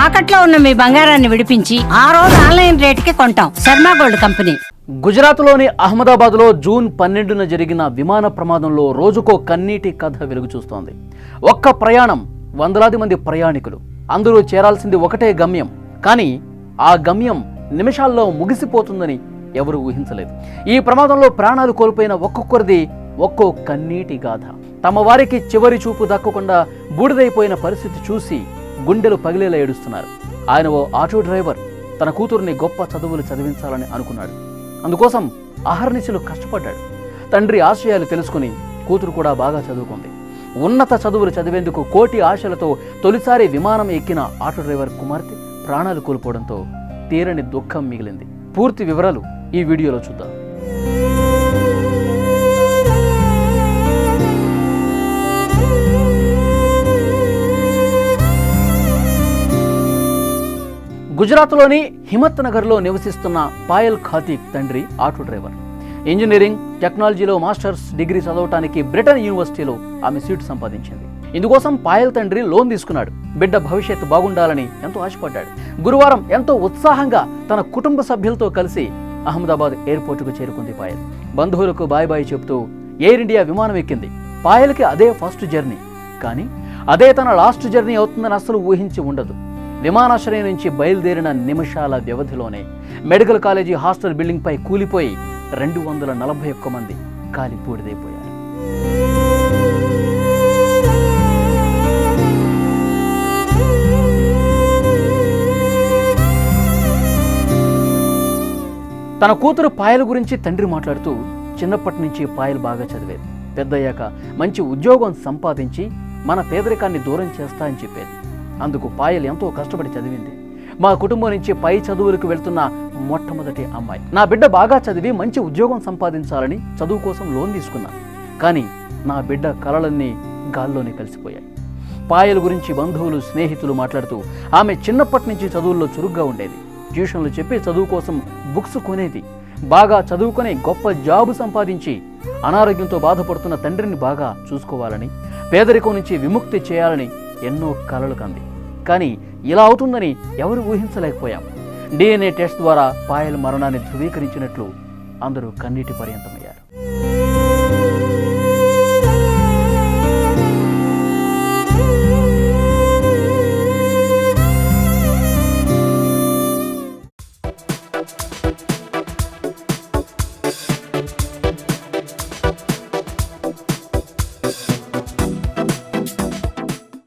తాకట్లో ఉన్న మీ బంగారాన్ని విడిపించి ఆ రోజు ఆన్లైన్ రేటుకి కొంటాం. Sharma gold company. గుజరాత్లోని అహ్మదాబాద్లో జూన్ 12న జరిగిన విమాన ప్రమాదంలో రోజుకో కన్నీటి కథ వెలుగు చూస్తోంది. ఒక్క ప్రయాణం, వందలాది మంది ప్రయాణికులు, అందరూ చేరాల్సింది ఒకటే గమ్యం. కానీ ఆ గమ్యం నిమిషాల్లో ముగిసిపోతుందని ఎవరూ ఊహించలేదు. ఈ ప్రమాదంలో ప్రాణాలు కోల్పోయిన ఒక్కొక్కరిది ఒక్కో కన్నీటి గాథ. తమ వారికి చివరి చూపు దక్కకుండా బూడిదైపోయిన పరిస్థితి చూసి గుండెలు పగిలేలా ఏడుస్తున్నారు. ఆయన ఓ ఆటో డ్రైవర్ తన కూతుర్ని గొప్ప చదువులు చదివించాలని అనుకున్నాడు. అందుకోసం అహర్నిశలు కష్టపడ్డాడు. తండ్రి ఆశయాలు తెలుసుకుని కూతురు కూడా బాగా చదువుకుంది. ఉన్నత చదువులు చదివేందుకు కోటి ఆశలతో తొలిసారి విమానం ఎక్కిన ఆటో డ్రైవర్ కుమార్తె ప్రాణాలు కోల్పోవడంతో తీరని దుఃఖం మిగిలింది. పూర్తి వివరాలు ఈ వీడియోలో చూద్దాం. గుజరాత్లోని హిమత్ నగర్లో నివసిస్తున్న పాయల్ ఖాతిక్ తండ్రి ఆటో డ్రైవర్. ఇంజనీరింగ్ టెక్నాలజీలో మాస్టర్స్ డిగ్రీ చదవటానికి బ్రిటన్ యూనివర్సిటీలో ఆమె సీటు సంపాదించింది. ఇందుకోసం పాయల్ తండ్రి లోన్ తీసుకున్నాడు. బిడ్డ భవిష్యత్తు బాగుండాలని ఎంతో ఆశపడ్డాడు. గురువారం ఎంతో ఉత్సాహంగా తన కుటుంబ సభ్యులతో కలిసి అహ్మదాబాద్ ఎయిర్పోర్టుకు చేరుకుంది పాయల్. బంధువులకు బాయ్ బాయ్ చెబుతూ ఎయిర్ ఇండియా విమానం ఎక్కింది. పాయల్కి అదే ఫస్ట్ జర్నీ, కానీ అదే తన లాస్ట్ జర్నీ అవుతుందని అస్సలు ఊహించి ఉండదు. విమానాశ్రయం నుంచి బయలుదేరిన నిమిషాల వ్యవధిలోనే మెడికల్ కాలేజీ హాస్టల్ బిల్డింగ్ పై కూలిపోయి 241 మంది కాలి బూడిదైపోయారు. తన కూతురు పాయల్ గురించి తండ్రి మాట్లాడుతూ, చిన్నప్పటి నుంచి పాయల్ బాగా చదివేది, పెద్దయ్యాక మంచి ఉద్యోగం సంపాదించి మన పేదరికాన్ని దూరం చేస్తా అని చెప్పేది. అందుకు పాయల్ ఎంతో కష్టపడి చదివింది. మా కుటుంబం నుంచి పై చదువులకు వెళ్తున్న మొట్టమొదటి అమ్మాయి. నా బిడ్డ బాగా చదివి మంచి ఉద్యోగం సంపాదించాలని చదువు కోసం లోన్ తీసుకున్నాను. కానీ నా బిడ్డ కలలన్నీ గాల్లోనే కలిసిపోయాయి. పాయల్ గురించి బంధువులు, స్నేహితులు మాట్లాడుతూ, ఆమె చిన్నప్పటి నుంచి చదువుల్లో చురుగ్గా ఉండేది. ట్యూషన్లు చెప్పి చదువు కోసం బుక్స్ కొనేది. బాగా చదువుకొని గొప్ప జాబు సంపాదించి అనారోగ్యంతో బాధపడుతున్న తండ్రిని బాగా చూసుకోవాలని, పేదరికం నుంచి విముక్తి చేయాలని ఎన్నో కలలు కంది. కానీ ఇలా అవుతుందని ఎవరు ఊహించలేకపోయాం. DNA టెస్ట్ ద్వారా పాయల్ మరణాన్ని ధృవీకరించినట్లు అందరూ కన్నీటి పర్యంతం.